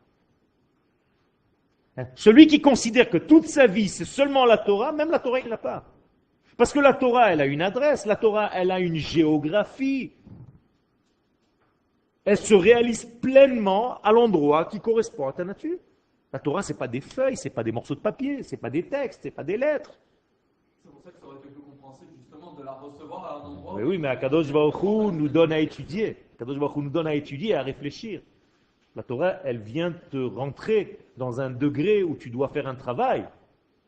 Celui qui considère que toute sa vie c'est seulement la Torah, même la Torah il ne l'a pas. Parce que la Torah elle a une adresse, la Torah elle a une géographie. Elle se réalise pleinement à l'endroit qui correspond à ta nature. La Torah c'est pas des feuilles, c'est pas des morceaux de papier, c'est pas des textes, c'est pas des lettres. C'est pour ça que ça aurait été plus compréhensible justement de la recevoir à un endroit. Mais oui, mais Akadosh Baruch Hu nous donne à étudier. Akadosh Baruch Hu nous donne à étudier et à réfléchir. La Torah, elle vient te rentrer dans un degré où tu dois faire un travail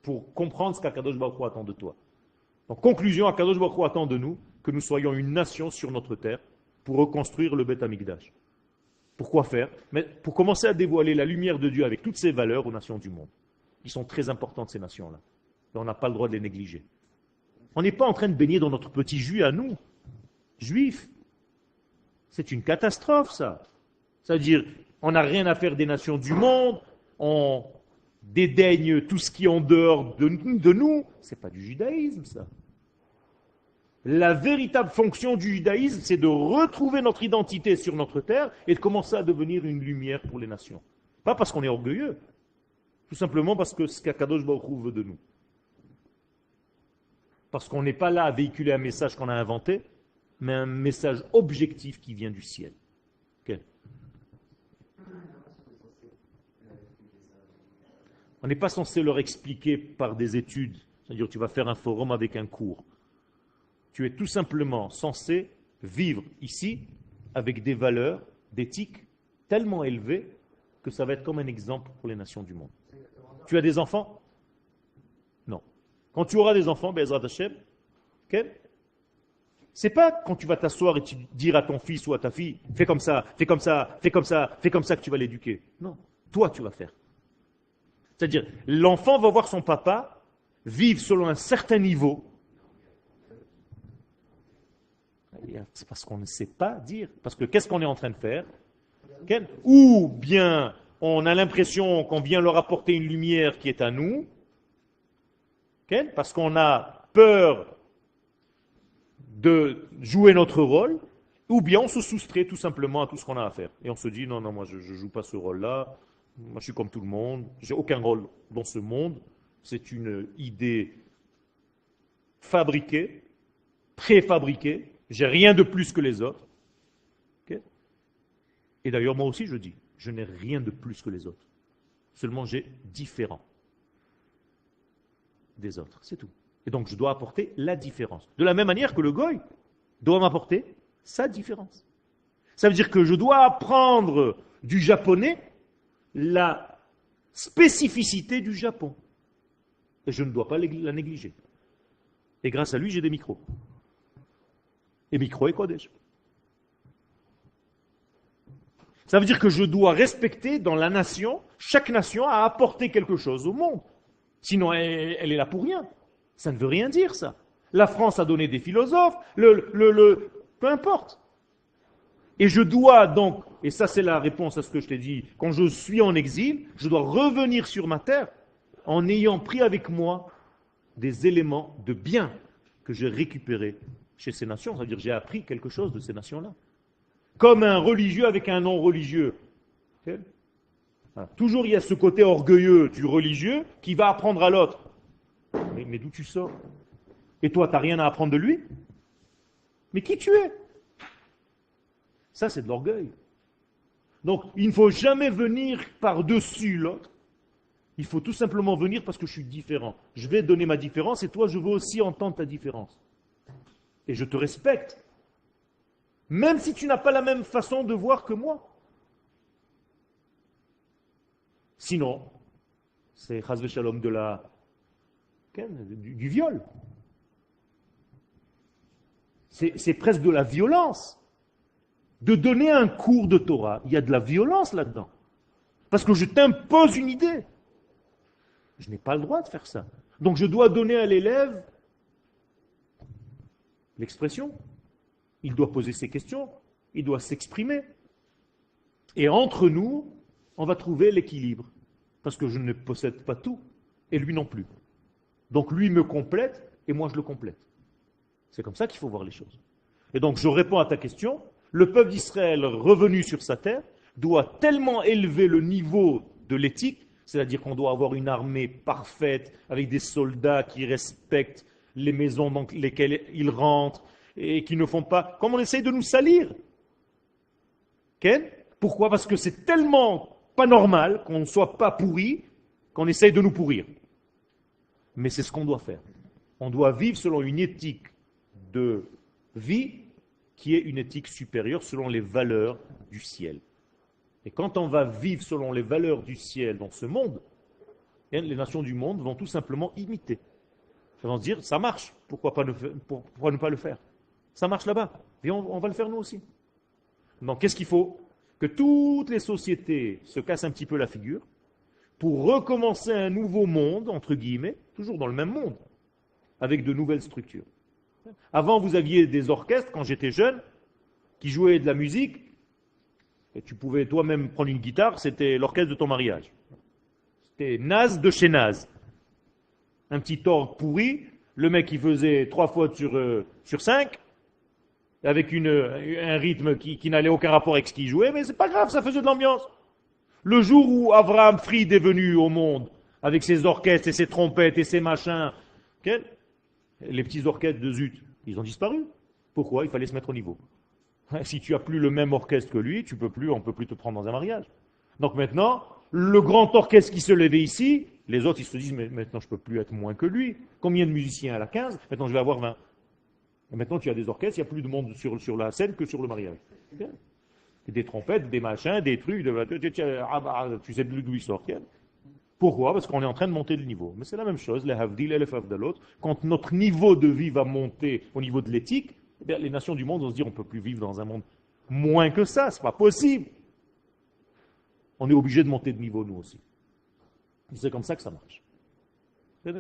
pour comprendre ce qu'Akadosh Baruch Hu attend de toi. En conclusion, Akadosh Baruch Hu attend de nous que nous soyons une nation sur notre terre pour reconstruire le Beth Amikdash. Pourquoi faire? Mais pour commencer à dévoiler la lumière de Dieu avec toutes ses valeurs aux nations du monde. Qui sont très importantes ces nations-là. Et on n'a pas le droit de les négliger. On n'est pas en train de baigner dans notre petit jus à nous, juifs. C'est une catastrophe ça. C'est-à-dire, on n'a rien à faire des nations du monde, on dédaigne tout ce qui est en dehors de nous. C'est pas du judaïsme ça. La véritable fonction du judaïsme, c'est de retrouver notre identité sur notre terre et de commencer à devenir une lumière pour les nations. Pas parce qu'on est orgueilleux, tout simplement parce que ce qu'Akadosh Baruch Hu veut de nous. Parce qu'on n'est pas là à véhiculer un message qu'on a inventé, mais un message objectif qui vient du ciel. Okay. On n'est pas censé leur expliquer par des études, c'est-à-dire tu vas faire un forum avec un cours. Tu es tout simplement censé vivre ici avec des valeurs, d'éthique tellement élevées que ça va être comme un exemple pour les nations du monde. Tu as des enfants? Non. Quand tu auras des enfants, Be'ezrat Hashem, c'est pas quand tu vas t'asseoir et dire à ton fils ou à ta fille, fais comme ça, fais comme ça, fais comme ça, fais comme ça que tu vas l'éduquer. Non, toi tu vas faire. C'est-à-dire, l'enfant va voir son papa vivre selon un certain niveau. C'est parce qu'on ne sait pas dire. Parce que qu'est-ce qu'on est en train de faire? Ou bien on a l'impression qu'on vient leur apporter une lumière qui est à nous, parce qu'on a peur de jouer notre rôle, ou bien on se soustrait tout simplement à tout ce qu'on a à faire. Et on se dit, non, moi je ne joue pas ce rôle-là, moi je suis comme tout le monde, j'ai aucun rôle dans ce monde, c'est une idée fabriquée, préfabriquée, j'ai rien de plus que les autres. Et d'ailleurs moi aussi je dis, je n'ai rien de plus que les autres, seulement j'ai différent des autres, c'est tout. Et donc je dois apporter la différence. De la même manière que le goy doit m'apporter sa différence. Ça veut dire que je dois apprendre du japonais la spécificité du Japon. Et je ne dois pas la négliger. Et grâce à lui, j'ai des micros. Et micro et Kodesh. Ça veut dire que je dois respecter dans la nation, chaque nation a apporté quelque chose au monde. Sinon, elle est là pour rien. Ça ne veut rien dire, ça. La France a donné des philosophes, peu importe. Et je dois donc, et ça c'est la réponse à ce que je t'ai dit, quand je suis en exil, je dois revenir sur ma terre en ayant pris avec moi des éléments de bien que j'ai récupérés chez ces nations. C'est-à-dire j'ai appris quelque chose de ces nations-là. Comme un religieux avec un non-religieux. Okay. Voilà. Toujours il y a ce côté orgueilleux du religieux qui va apprendre à l'autre. Mais d'où tu sors? Et toi, tu n'as rien à apprendre de lui? Mais qui tu es? Ça, c'est de l'orgueil. Donc, il ne faut jamais venir par-dessus l'autre. Il faut tout simplement venir parce que je suis différent. Je vais donner ma différence et toi, je veux aussi entendre ta différence. Et je te respecte. Même si tu n'as pas la même façon de voir que moi. Sinon, c'est Chas v'Shalom du viol. C'est presque de la violence. De donner un cours de Torah, il y a de la violence là-dedans. Parce que je t'impose une idée. Je n'ai pas le droit de faire ça. Donc je dois donner à l'élève l'expression. Il doit poser ses questions, il doit s'exprimer. Et entre nous, on va trouver l'équilibre. Parce que je ne possède pas tout, et lui non plus. Donc lui me complète, et moi je le complète. C'est comme ça qu'il faut voir les choses. Et donc je réponds à ta question. Le peuple d'Israël revenu sur sa terre doit tellement élever le niveau de l'éthique, C'est-à-dire qu'on doit avoir une armée parfaite, avec des soldats qui respectent les maisons dans lesquelles ils rentrent, et qui ne font pas, comme on essaye de nous salir. Okay? Pourquoi? Parce que c'est tellement pas normal qu'on ne soit pas pourri, qu'on essaye de nous pourrir. Mais c'est ce qu'on doit faire. On doit vivre selon une éthique de vie qui est une éthique supérieure selon les valeurs du ciel. Et quand on va vivre selon les valeurs du ciel dans ce monde, les nations du monde vont tout simplement imiter. Elles vont se dire, ça marche, pourquoi ne pas le faire? Ça marche là-bas, et on va le faire nous aussi. Donc qu'est-ce qu'il faut? Que toutes les sociétés se cassent un petit peu la figure pour recommencer un nouveau monde, entre guillemets, toujours dans le même monde, avec de nouvelles structures. Avant, vous aviez des orchestres, quand j'étais jeune, qui jouaient de la musique, et tu pouvais toi-même prendre une guitare, c'était l'orchestre de ton mariage. C'était naze de chez naze. Un petit orgue pourri, le mec qui faisait 3 fautes sur 5, avec un rythme qui n'allait aucun rapport avec ce qu'il jouait, mais c'est pas grave, ça faisait de l'ambiance. Le jour où Abraham Fried est venu au monde, avec ses orchestres et ses trompettes et ses machins, les petits orchestres de Zut, ils ont disparu. Pourquoi? Il fallait se mettre au niveau. Si tu n'as plus le même orchestre que lui, on ne peut plus te prendre dans un mariage. Donc maintenant, le grand orchestre qui se levait ici, les autres ils se disent, mais maintenant je ne peux plus être moins que lui. Combien de musiciens elle a 15? Maintenant je vais avoir 20. Et maintenant tu as des orchestres, il n'y a plus de monde sur la scène que sur le mariage. Des trompettes, des machins, des trucs, tu sais d'où ils sortent. Pourquoi? Parce qu'on est en train de monter le niveau. Mais c'est la même chose, les havdil et les favdalot. Quand notre niveau de vie va monter au niveau de l'éthique, les nations du monde vont se dire on ne peut plus vivre dans un monde moins que ça, c'est pas possible. On est obligé de monter de niveau nous aussi. C'est comme ça que ça marche. C'est